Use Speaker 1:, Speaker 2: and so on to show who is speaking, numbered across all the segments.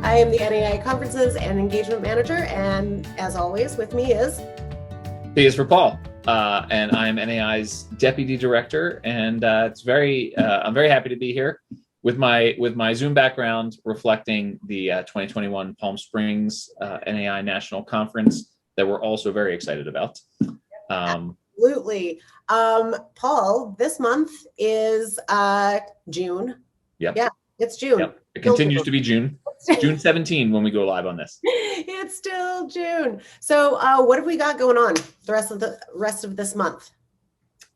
Speaker 1: I am the NAI Conferences and Engagement Manager, and as always, with me is...
Speaker 2: P is for Paul, and I'm NAI's Deputy Director, and I'm very happy to be here with my Zoom background reflecting the 2021 Palm Springs NAI National Conference that we're also very excited about.
Speaker 1: Absolutely. Paul, this month is June.
Speaker 2: Yep.
Speaker 1: Yeah, it's June.
Speaker 2: Yep. It continues to be June. June 17 when we go live on this.
Speaker 1: It's still June. So what have we got going on the rest of this month?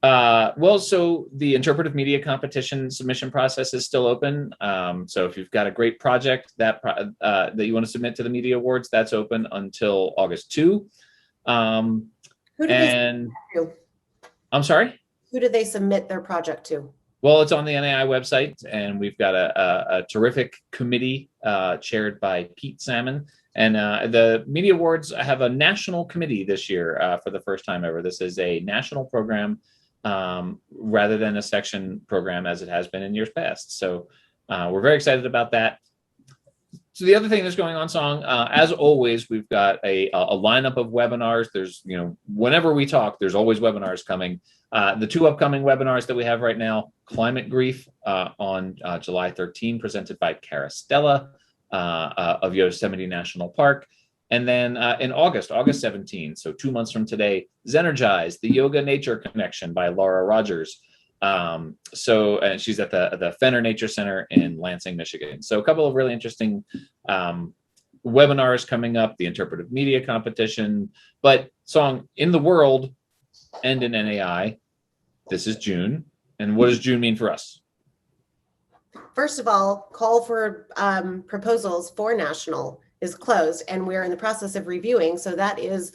Speaker 2: Well, so the Interpretive Media Competition submission process is still open. So if you've got a great project that you want to submit to the Media Awards, that's open until August 2.
Speaker 1: Who did they submit to?
Speaker 2: I'm sorry?
Speaker 1: Who did they submit their project to?
Speaker 2: Well, it's on the NAI website, and we've got a terrific committee chaired by Pete Salmon. And the Media Awards have a national committee this year for the first time ever. This is a national program rather than a section program as it has been in years past. So we're very excited about that. So the other thing that's going on, Song, as always, we've got a lineup of webinars. There's, whenever we talk, there's always webinars coming. The two upcoming webinars that we have right now, Climate Grief on July 13, presented by Cara Stella of Yosemite National Park. And then in August 17, so 2 months from today, Zenergize, the Yoga Nature Connection by Laura Rogers. And she's at the Fenner Nature Center in Lansing, Michigan. So a couple of really interesting webinars coming up, the Interpretive Media Competition. But Song, in the world and in NAI, this is June. And what does June mean for us?
Speaker 1: First of all, call for proposals for national is closed, and we're in the process of reviewing. So that is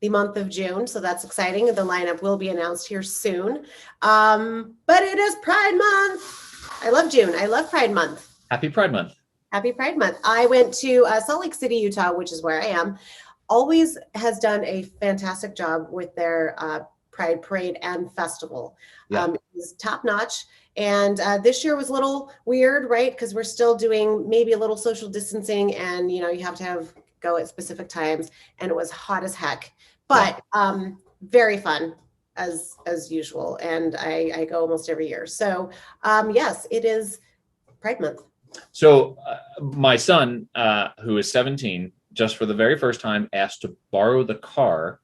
Speaker 1: the month of June. So that's exciting. The lineup will be announced here soon. But it is Pride Month. I love June. I love Pride Month.
Speaker 2: Happy Pride Month.
Speaker 1: Happy Pride Month. I went to Salt Lake City, Utah, which is where I am. Always has done a fantastic job with their Pride Parade and Festival.
Speaker 2: Yeah.
Speaker 1: It was top notch. And this year was a little weird, right? Because we're still doing maybe a little social distancing, and you have to go at specific times, and it was hot as heck, but very fun as usual. And I go almost every year. So yes, it is Pride Month. So
Speaker 2: my son, who is 17, just for the very first time asked to borrow the car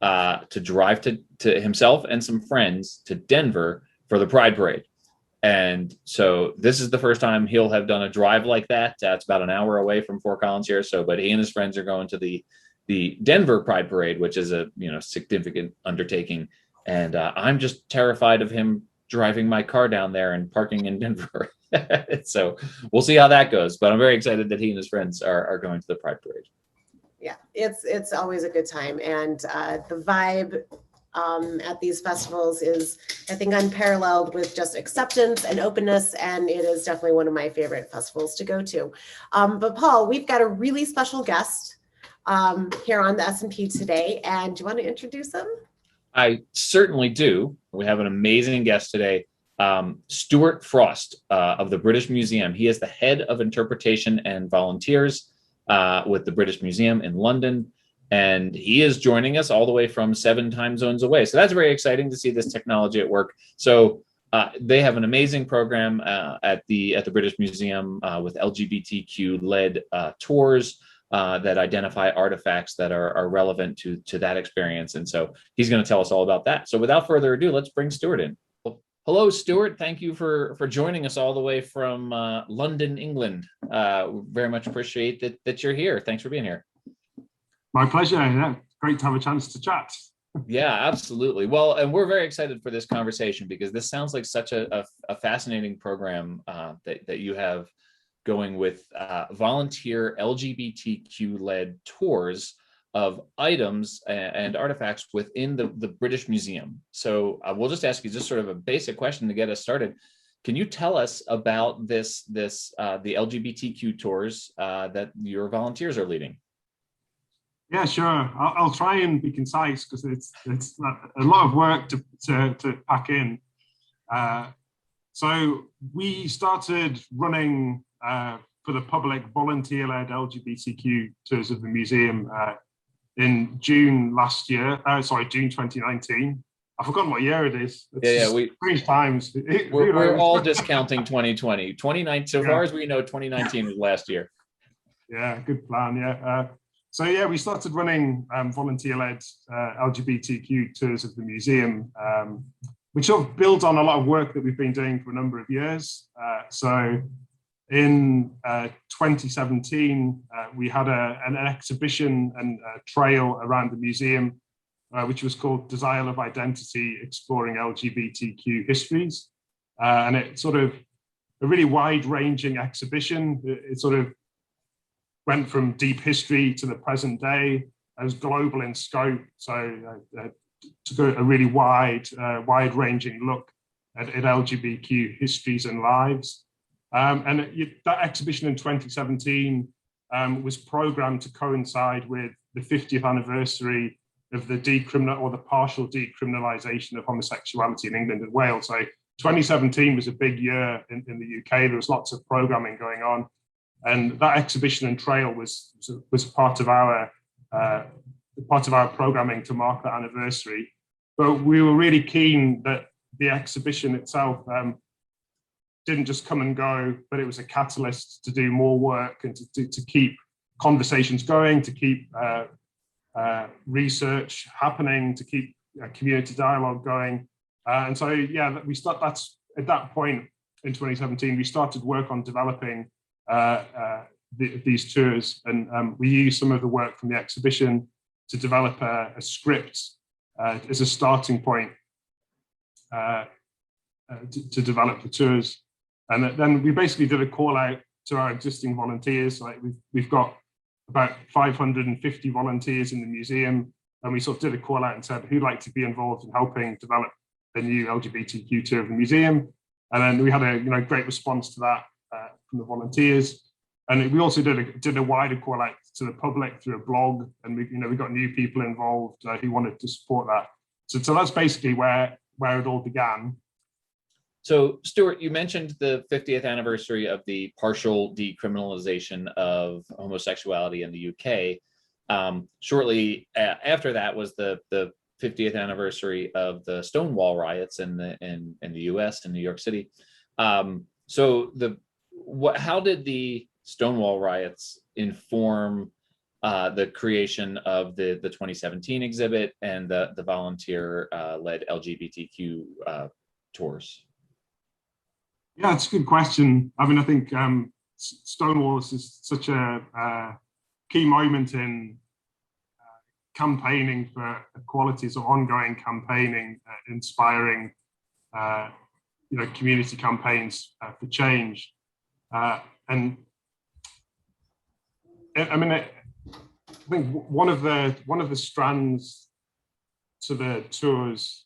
Speaker 2: to drive to himself and some friends to Denver for the Pride Parade. And so this is the first time he'll have done a drive like that. It's about an hour away from Fort Collins here. So, but he and his friends are going to the Denver Pride Parade, which is a significant undertaking. And I'm just terrified of him driving my car down there and parking in Denver. So we'll see how that goes. But I'm very excited that he and his friends are going to the Pride Parade.
Speaker 1: Yeah, it's always a good time, and the vibe at these festivals is, I think, unparalleled with just acceptance and openness, and it is definitely one of my favorite festivals to go to. But Paul, we've got a really special guest here on the S&P today, and do you want to introduce him?
Speaker 2: I certainly do. We have an amazing guest today, Stuart Frost of the British Museum. He is the head of interpretation and volunteers with the British Museum in London. And he is joining us all the way from 7 time zones away. So that's very exciting to see this technology at work. So they have an amazing program at the British Museum with LGBTQ led tours that identify artifacts that are relevant to that experience. And so he's going to tell us all about that. So without further ado, let's bring Stuart in. Hello, Stuart. Thank you for joining us all the way from London, England. Very much appreciate that you're here. Thanks for being here.
Speaker 3: My pleasure. Yeah, great to have a chance to chat.
Speaker 2: Yeah, absolutely. Well, and we're very excited for this conversation because this sounds like such a fascinating program that you have going with volunteer LGBTQ-led tours of items and artifacts within the British Museum. So we'll just ask you just sort of a basic question to get us started. Can you tell us about the LGBTQ tours that your volunteers are leading?
Speaker 3: Yeah, sure. I'll try and be concise because it's a lot of work to pack in. So we started running for the public volunteer-led LGBTQ tours of the museum in June last year. June 2019. I've forgotten what year it is.
Speaker 2: It's
Speaker 3: strange times.
Speaker 2: We're all discounting 2020. 2019, so far as we know, 2019 was last year.
Speaker 3: Yeah, good plan. Yeah. So yeah, we started running volunteer-led LGBTQ tours of the museum, which sort of builds on a lot of work that we've been doing for a number of years. So in 2017, we had an exhibition and a trail around the museum, which was called Desire of Identity, Exploring LGBTQ Histories. And it's sort of a really wide-ranging exhibition. It sort of went from deep history to the present day. It was global in scope, so took a really wide-ranging look at LGBTQ histories and lives. And that exhibition in 2017 was programmed to coincide with the 50th anniversary of the partial decriminalisation of homosexuality in England and Wales. So 2017 was a big year in the UK. There was lots of programming going on, and that exhibition and trail was part of our programming to mark that anniversary. But we were really keen that the exhibition itself didn't just come and go, but it was a catalyst to do more work and to keep conversations going, to keep research happening, to keep community dialogue going. And so, yeah, that's at that point in 2017, we started work on developing these tours, and we used some of the work from the exhibition to develop a script as a starting point to develop the tours. And then we basically did a call out to our existing volunteers. Like we've got about 550 volunteers in the museum, and we sort of did a call out and said who'd like to be involved in helping develop the new LGBTQ tour of the museum. And then we had a great response to that from the volunteers. And we also did a wider call out to the public through a blog, and we got new people involved who wanted to support that. So that's basically where it all began.
Speaker 2: So, Stuart, you mentioned the 50th anniversary of the partial decriminalization of homosexuality in the UK. Shortly after that was the 50th anniversary of the Stonewall riots in the US in New York City. So, how did the Stonewall riots inform the creation of the 2017 exhibit and the volunteer-led LGBTQ tours?
Speaker 3: Yeah, it's a good question. I mean, I think Stonewall is such a key moment in campaigning for equality, so ongoing campaigning, inspiring, community campaigns for change. And I mean, I think one of the strands to the tours.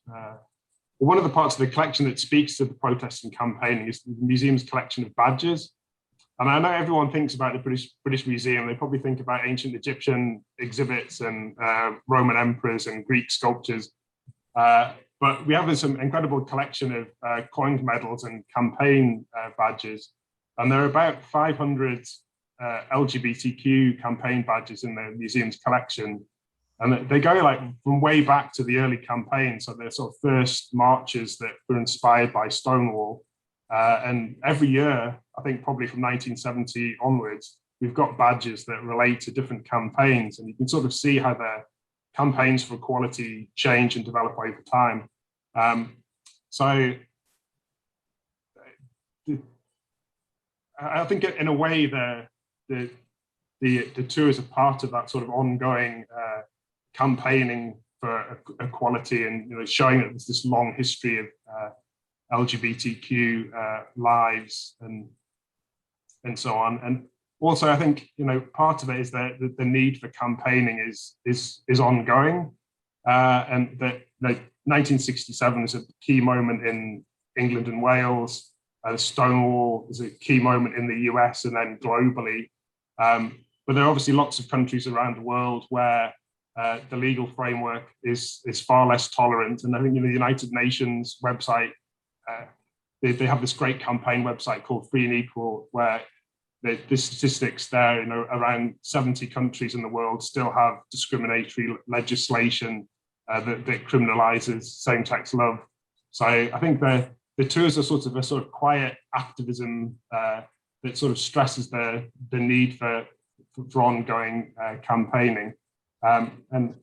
Speaker 3: One of the parts of the collection that speaks to the protest and campaigning is the museum's collection of badges. And I know everyone thinks about the British Museum. They probably think about ancient Egyptian exhibits and Roman emperors and Greek sculptures. But we have this incredible collection of coined medals and campaign badges. And there are about 500 LGBTQ campaign badges in the museum's collection. And they go like from way back to the early campaign. So they're sort of first marches that were inspired by Stonewall. And every year, I think probably from 1970 onwards, we've got badges that relate to different campaigns. And you can sort of see how the campaigns for equality change and develop over time. So I think in a way, the tour is a part of that sort of ongoing campaigning for equality, and showing that there's this long history of LGBTQ lives and so on. And also, I think part of it is that the need for campaigning is ongoing, and that 1967 is a key moment in England and Wales. Stonewall is a key moment in the US and then globally. But there are obviously lots of countries around the world where the legal framework is far less tolerant. And I think the United Nations website, they have this great campaign website called Free and Equal, where the statistics there, around 70 countries in the world still have discriminatory legislation that criminalizes same-sex love. So I think the tours are sort of a sort of quiet activism that sort of stresses the need for ongoing campaigning. And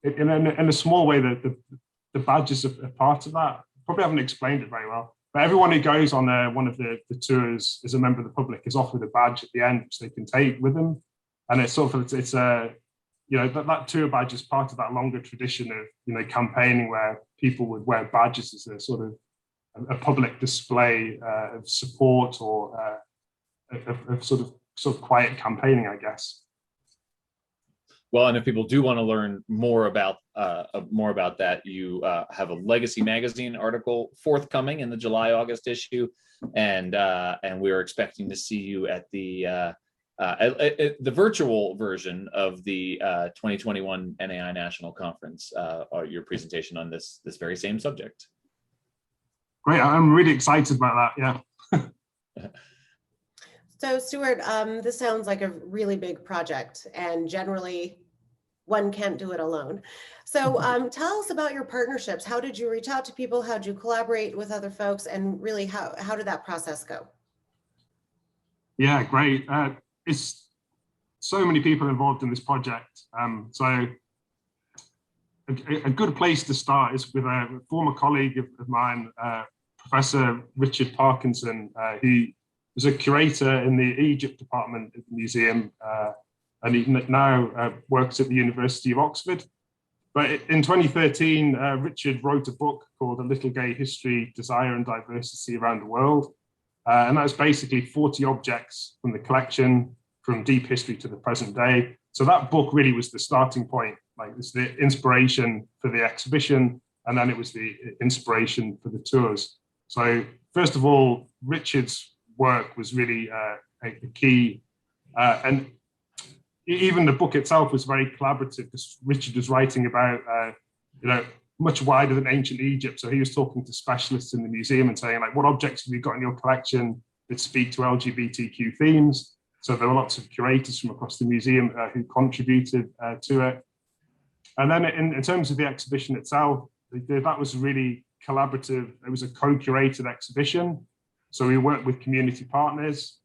Speaker 3: in a small way, the badges are part of that. Probably haven't explained it very well, but everyone who goes on one of the tours as a member of the public is offered a badge at the end, which they can take with them. And it's sort of, that tour badge is part of that longer tradition of, campaigning where people would wear badges as a sort of a public display of support or of sort of quiet campaigning, I guess.
Speaker 2: Well, and if people do want to learn more about that, you have a Legacy Magazine article forthcoming in the July-August issue, and we're expecting to see you at the virtual version of the 2021 NAI National Conference, or your presentation on this very same subject.
Speaker 3: Great, I'm really excited about that. Yeah.
Speaker 1: So Stuart, this sounds like a really big project, and generally one can't do it alone. So tell us about your partnerships. How did you reach out to people? How did you collaborate with other folks? And really, how did that process go?
Speaker 3: Yeah, great. It's so many people involved in this project. So a good place to start is with a former colleague of mine, Professor Richard Parkinson. He was a curator in the Egypt department at the museum, and he now works at the University of Oxford. But in 2013, Richard wrote a book called A Little Gay History, Desire and Diversity Around the World. And that was basically 40 objects from the collection from deep history to the present day. So that book really was the starting point. Like, it's the inspiration for the exhibition, and then it was the inspiration for the tours. So first of all, Richard's work was really a key, and even the book itself was very collaborative, because Richard was writing about, much wider than ancient Egypt. So he was talking to specialists in the museum and saying, like, what objects have you got in your collection that speak to LGBTQ themes? So there were lots of curators from across the museum who contributed to it. And then in terms of the exhibition itself, that was really collaborative. It was a co-curated exhibition. So we worked with community partners,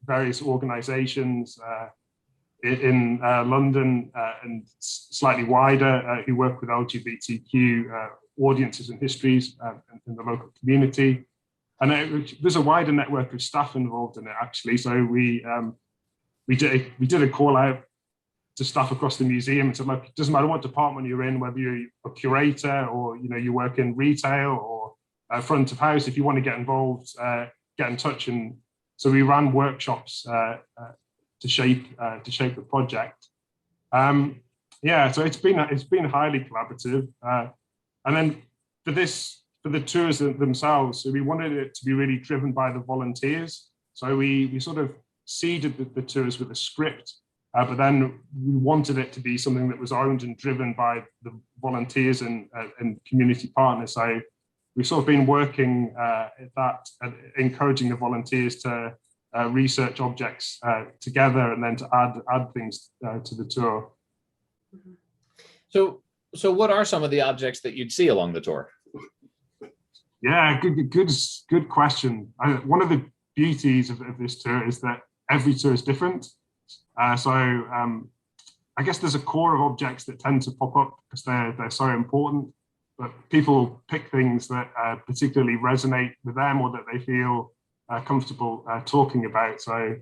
Speaker 3: various organizations in London and slightly wider, who work with LGBTQ audiences and histories in the local community. And there's a wider network of staff involved in it, actually. So we did a call out to staff across the museum and said, look, it doesn't matter what department you're in, whether you're a curator or you work in retail or front of house, if you want to get involved, get in touch. And so we ran workshops to shape the project. Yeah, so it's been highly collaborative. And then for the tours themselves, so we wanted it to be really driven by the volunteers. So we sort of seeded the tours with a script, but then we wanted it to be something that was owned and driven by the volunteers and community partners. So we've sort of been working at that, encouraging the volunteers to research objects together, and then to add things to the tour.
Speaker 2: So what are some of the objects that you'd see along the tour?
Speaker 3: Yeah, good question. One of the beauties of this tour is that every tour is different. So I guess there's a core of objects that tend to pop up because they're so important, but people pick things that particularly resonate with them or that they feel comfortable talking about. So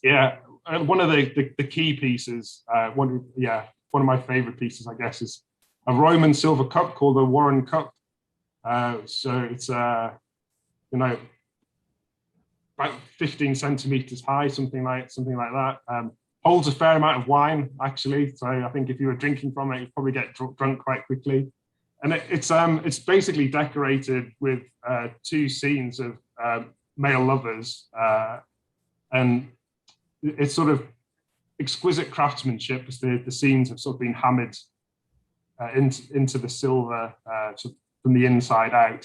Speaker 3: yeah, one of the key pieces, one of my favorite pieces, I guess, is a Roman silver cup called the Warren Cup. So it's about 15 centimeters high, something like that. Holds a fair amount of wine, actually. So I think if you were drinking from it, you'd probably get drunk quite quickly. And it's basically decorated with two scenes of male lovers, and it's sort of exquisite craftsmanship, because the scenes have sort of been hammered into the silver sort of from the inside out.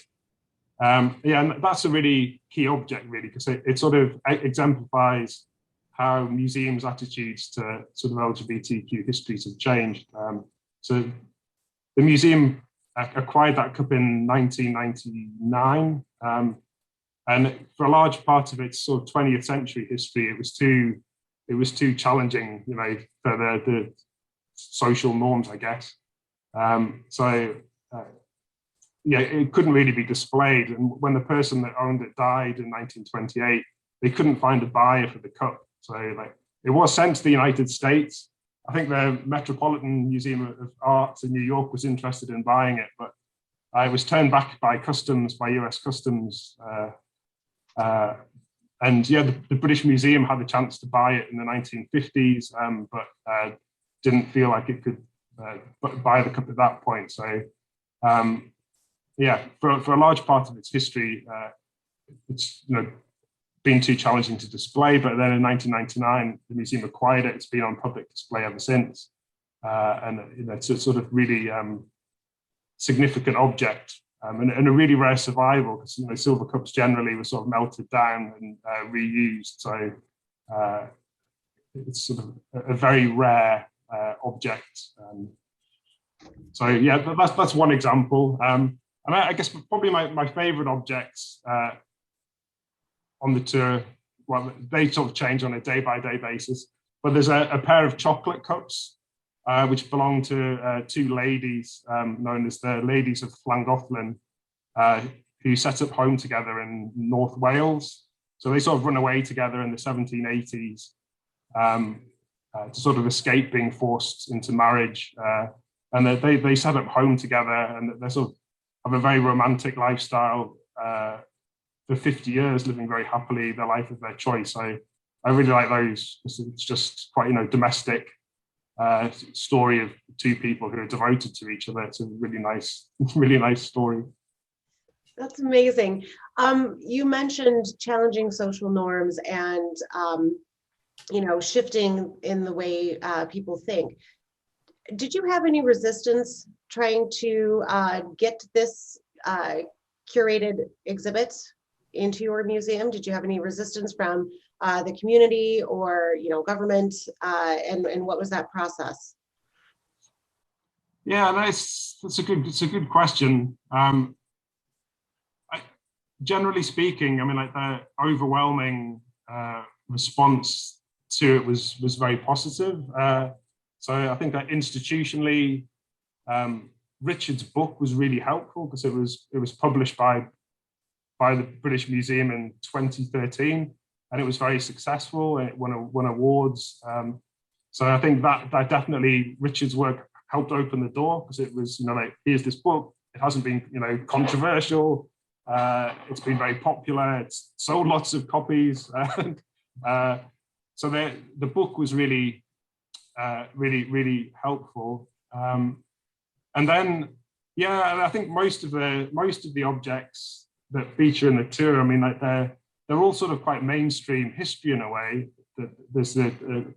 Speaker 3: Yeah, and that's a really key object, really, because it sort of exemplifies how museums' attitudes to sort of LGBTQ histories have changed. So the museum acquired that cup in 1999, and for a large part of its sort of 20th century history, it was too challenging, you know, for the social norms, I guess. Yeah, it couldn't really be displayed. And when the person that owned it died in 1928, they couldn't find a buyer for the cup. So like, it was sent to the United States. I think the Metropolitan Museum of Art in New York was interested in buying it, but I was turned back by customs, by US Customs. And yeah, the British Museum had the chance to buy it in the 1950s, but didn't feel like it could buy the cup at that point. So yeah, for a large part of its history, it's, you know, been too challenging to display. But then in 1999, the museum acquired it. It's been on public display ever since, and you know, it's a sort of really significant object, and a really rare survival, because, you know, silver cups generally were sort of melted down and reused. So it's sort of a very rare object. So yeah, that's one example. And I guess probably my favorite objects on the tour, well, they sort of change on a day-by-day basis, but there's a pair of chocolate cups which belong to two ladies known as the Ladies of Llangollen, who set up home together in North Wales. So they sort of run away together in the 1780s to sort of escape being forced into marriage. And they set up home together, and they sort of have a very romantic lifestyle for 50 years, living very happily their life of their choice. I really like those. It's just quite, you know, domestic story of two people who are devoted to each other. It's a really nice, really nice story.
Speaker 1: That's amazing. You mentioned challenging social norms and you know, shifting in the way people think. Did you have any resistance trying to get this curated exhibit into your museum? Did you have any resistance from the community or, you know, government, and what was that process?
Speaker 3: Yeah, that's a good question. Generally speaking, I mean, like, the overwhelming response to it was very positive. So I think that institutionally, Richard's book was really helpful, because it was published by the British Museum in 2013, and it was very successful, and it won awards. So I think that definitely, Richard's work helped open the door, because it was, you know, like, here's this book. It hasn't been, you know, controversial. It's been very popular. It's sold lots of copies. So the book was really, really helpful. And then, yeah, I think most of the objects that feature in the tour, I mean, like, they're all sort of quite mainstream history in a way. There's the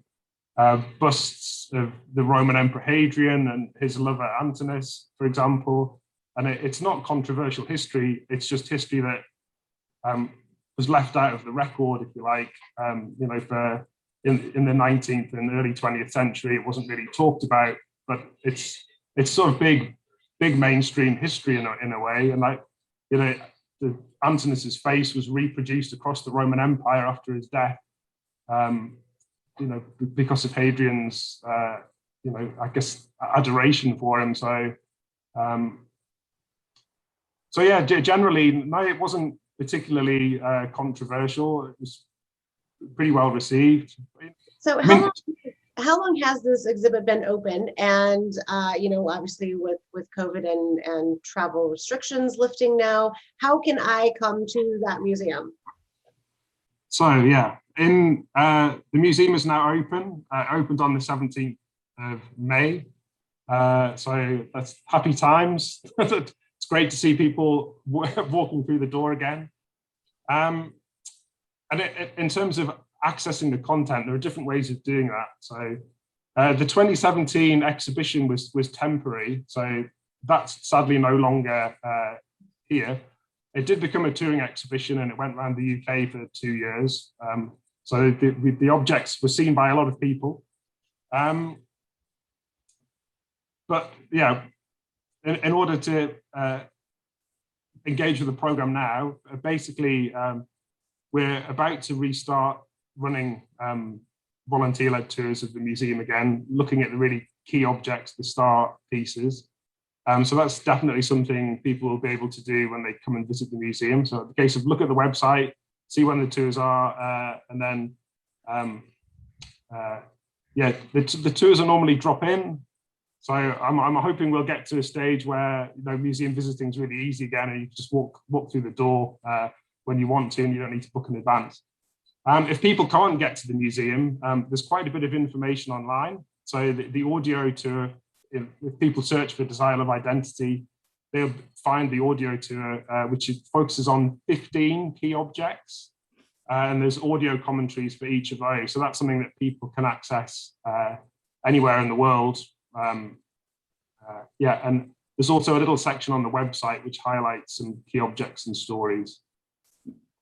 Speaker 3: busts of the Roman Emperor Hadrian and his lover Antinous, for example. And it's not controversial history. It's just history that was left out of the record, if you like. You know, in the 19th and early 20th century, it wasn't really talked about, but it's sort of big mainstream history in a way. And, like, you know, Antinous' face was reproduced across the Roman Empire after his death, you know, because of Hadrian's, you know, I guess, adoration for him. So yeah, generally, no, it wasn't particularly controversial. It was pretty well received.
Speaker 1: So how long has this exhibit been open? And you know, obviously with COVID and travel restrictions lifting now, how can I come to that museum?
Speaker 3: So yeah, the museum is now open. Opened on the 17th of May. So that's happy times. It's great to see people walking through the door again. And in terms of accessing the content, there are different ways of doing that. So the 2017 exhibition was temporary, so that's sadly no longer here. It did become a touring exhibition, and it went around the UK for 2 years. So the objects were seen by a lot of people. But yeah, in order to engage with the program now, basically, we're about to restart running volunteer-led tours of the museum again, looking at the really key objects, the star pieces. So that's definitely something people will be able to do when they come and visit the museum. So the case of look at the website, see when the tours are, and then, yeah, the tours are normally drop in. So I'm hoping we'll get to a stage where museum visiting is really easy again, and you can just walk through the door when you want to, and you don't need to book in advance. If people can't get to the museum, there's quite a bit of information online. So the audio tour, if people search for Desire of Identity, they'll find the audio tour, which focuses on 15 key objects. And there's audio commentaries for each of those. So that's something that people can access anywhere in the world. Yeah, and there's also a little section on the website which highlights some key objects and stories.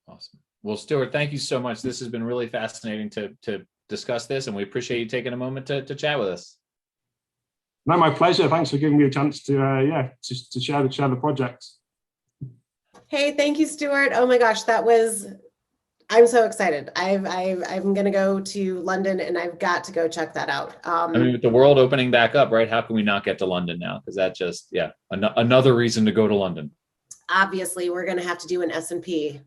Speaker 2: Awesome. Well, Stuart, thank you so much. This has been really fascinating to discuss this, and we appreciate you taking a moment to chat with us.
Speaker 3: No, my pleasure. Thanks for giving me a chance to share the project.
Speaker 1: Hey, thank you, Stuart. Oh my gosh, I'm so excited. I'm going to go to London, and I've got to go check that out.
Speaker 2: I mean, with the world opening back up, right? How can we not get to London now? Because that just, yeah, another reason to go to London.
Speaker 1: Obviously, we're going to have to do an S&P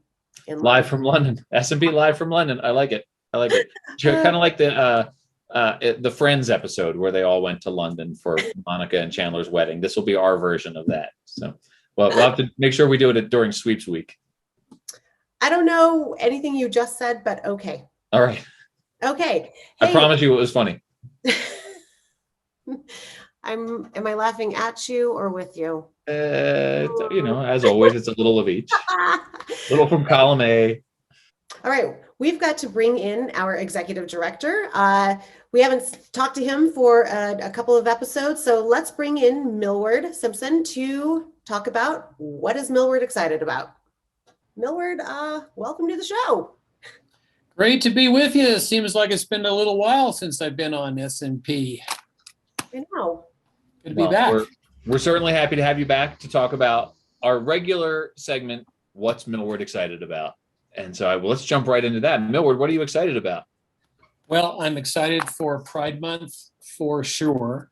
Speaker 2: live from London. S&P live from London. I like it. Kind of like the Friends episode where they all went to London for Monica and Chandler's wedding. This will be our version of that. So, well, we'll have to make sure we do it during sweeps week.
Speaker 1: I don't know anything you just said, but okay.
Speaker 2: All right.
Speaker 1: Okay.
Speaker 2: Hey. I promise you it was funny.
Speaker 1: Am I laughing at you or with you?
Speaker 2: As always, it's a little of each. Little from column A.
Speaker 1: All right. We've got to bring in our executive director. We haven't talked to him for a couple of episodes, so let's bring in Millward Simpson to talk about what is Millward excited about. Millward, welcome to the show.
Speaker 4: Great to be with you. It seems like it's been a little while since I've been on S&P.
Speaker 1: I know.
Speaker 4: Good to be back.
Speaker 2: We're certainly happy to have you back to talk about our regular segment, What's Millward Excited About? And so let's jump right into that. Millward, what are you excited about?
Speaker 4: Well, I'm excited for Pride Month for sure.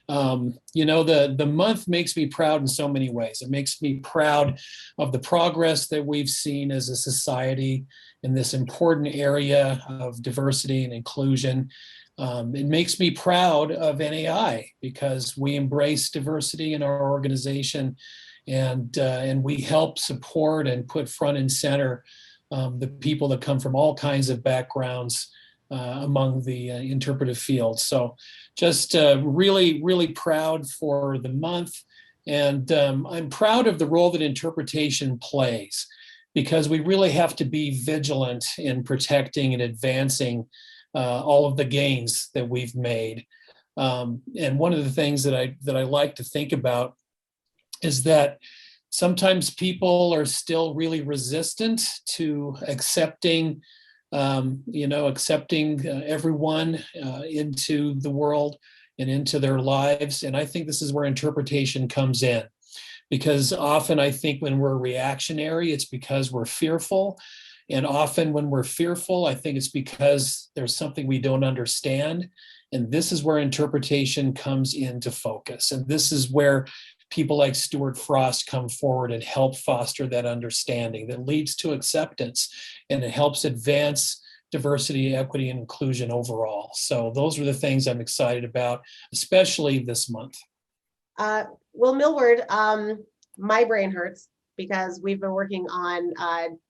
Speaker 4: The month makes me proud in so many ways. It makes me proud of the progress that we've seen as a society in this important area of diversity and inclusion. It makes me proud of NAI because we embrace diversity in our organization, and we help support and put front and center the people that come from all kinds of backgrounds among the interpretive field. So just really, really proud for the month. And I'm proud of the role that interpretation plays, because we really have to be vigilant in protecting and advancing all of the gains that we've made. And one of the things that I like to think about is that sometimes people are still really resistant to accepting everyone into the world and into their lives. And I think this is where interpretation comes in, because often I think when we're reactionary, it's because we're fearful. And often when we're fearful, I think it's because there's something we don't understand. And this is where interpretation comes into focus. And this is where people like Stuart Frost come forward and help foster that understanding that leads to acceptance, and it helps advance diversity, equity, and inclusion overall. So those are the things I'm excited about, especially this month.
Speaker 1: Well, Millward, my brain hurts because we've been working on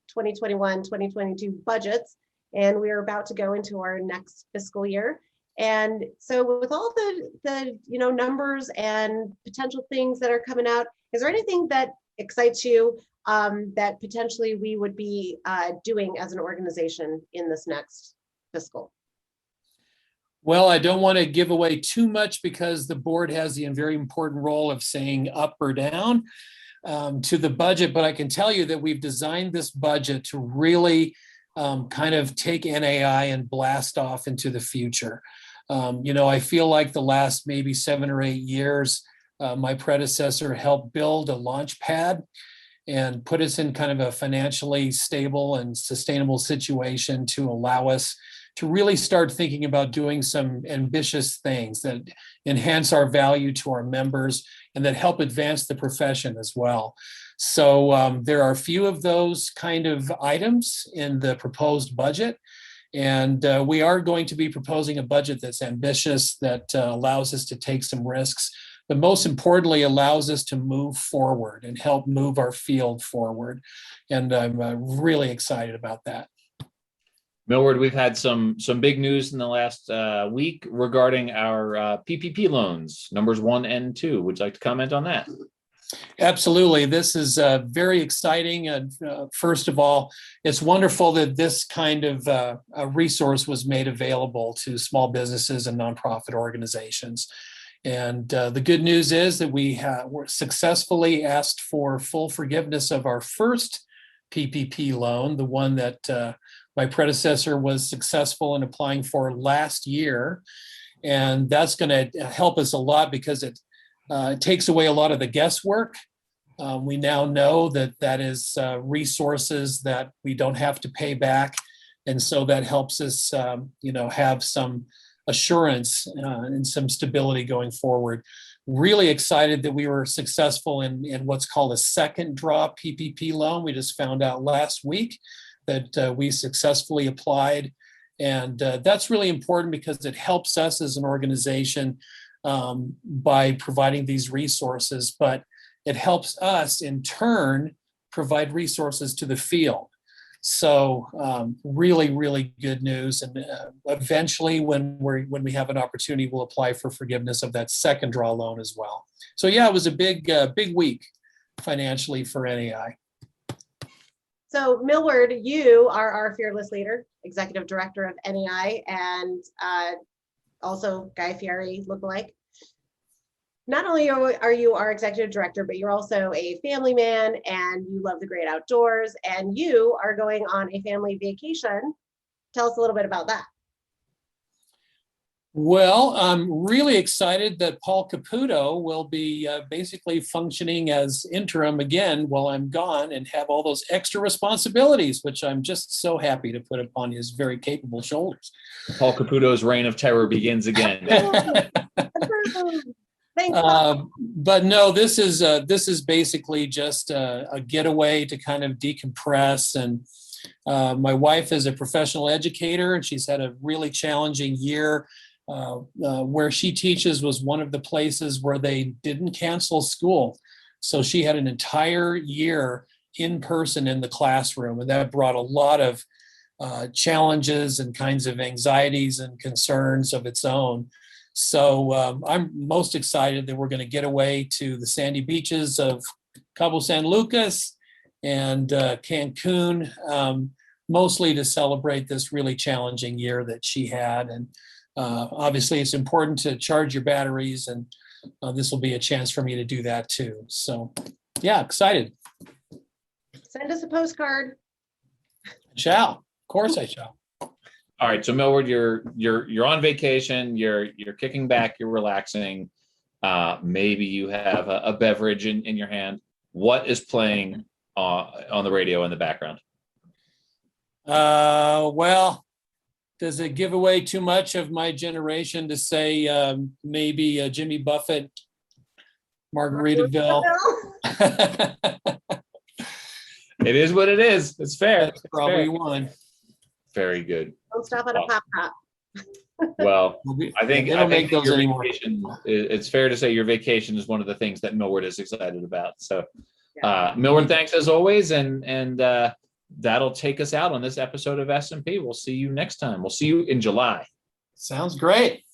Speaker 1: 2021, 2022 budgets, and we're about to go into our next fiscal year. And so with all the numbers and potential things that are coming out, is there anything that excites you that potentially we would be doing as an organization in this next fiscal?
Speaker 4: Well, I don't want to give away too much because the board has the very important role of saying up or down. to the budget, but I can tell you that we've designed this budget to really kind of take NAI and blast off into the future. I feel like the last maybe 7 or 8 years, my predecessor helped build a launch pad and put us in kind of a financially stable and sustainable situation to allow us to really start thinking about doing some ambitious things that enhance our value to our members and that help advance the profession as well. So there are a few of those kind of items in the proposed budget. And we are going to be proposing a budget that's ambitious, that allows us to take some risks, but most importantly, allows us to move forward and help move our field forward. And I'm really excited about that.
Speaker 2: Millward, we've had some big news in the last week regarding our PPP loans, numbers 1 and 2. Would you like to comment on that?
Speaker 4: Absolutely. This is very exciting. And first of all, it's wonderful that this kind of a resource was made available to small businesses and nonprofit organizations. And the good news is that we were successfully asked for full forgiveness of our first PPP loan, the one that my predecessor was successful in applying for last year. And that's going to help us a lot because it takes away a lot of the guesswork. We now know that that is resources that we don't have to pay back. And so that helps us, have some assurance and some stability going forward. Really excited that we were successful in what's called a second draw PPP loan. We just found out last week that we successfully applied. And that's really important because it helps us as an organization by providing these resources, but it helps us in turn provide resources to the field. So really, really good news. And eventually when we have an opportunity, we'll apply for forgiveness of that second draw loan as well. So yeah, it was a big week financially for NAI.
Speaker 1: So Millward, you are our fearless leader, executive director of NAI, and also Guy Fieri lookalike. Not only are you our executive director, but you're also a family man and you love the great outdoors, and you are going on a family vacation. Tell us a little bit about that.
Speaker 4: Well, I'm really excited that Paul Caputo will be basically functioning as interim again while I'm gone and have all those extra responsibilities, which I'm just so happy to put upon his very capable shoulders.
Speaker 2: Paul Caputo's reign of terror begins again.
Speaker 1: Thanks.
Speaker 4: But no, this is basically just a getaway to kind of decompress. And my wife is a professional educator, and she's had a really challenging year. Where she teaches was one of the places where they didn't cancel school. So she had an entire year in person in the classroom, and that brought a lot of challenges and kinds of anxieties and concerns of its own. So I'm most excited that we're going to get away to the sandy beaches of Cabo San Lucas and Cancun, mostly to celebrate this really challenging year that she had. And obviously it's important to charge your batteries, and this will be a chance for me to do that too. So yeah, excited.
Speaker 1: Send us a postcard.
Speaker 4: Shall. Of course I shall.
Speaker 2: All right, so Millward, you're on vacation, you're kicking back, you're relaxing. Maybe you have a beverage in your hand. What is playing on the radio in the background?
Speaker 4: Well, does it give away too much of my generation to say maybe Jimmy Buffett, Margaritaville?
Speaker 2: It is what it is. It's fair.
Speaker 4: That's probably one.
Speaker 2: Very good.
Speaker 1: Don't stop at a pop top.
Speaker 2: Well, I think
Speaker 4: those
Speaker 2: your
Speaker 4: anymore.
Speaker 2: vacation, it's fair to say your vacation is one of the things that Millward is excited about. So Millward, thanks as always. And that'll take us out on this episode of S&P. We'll see you next time. We'll see you in July.
Speaker 4: Sounds great.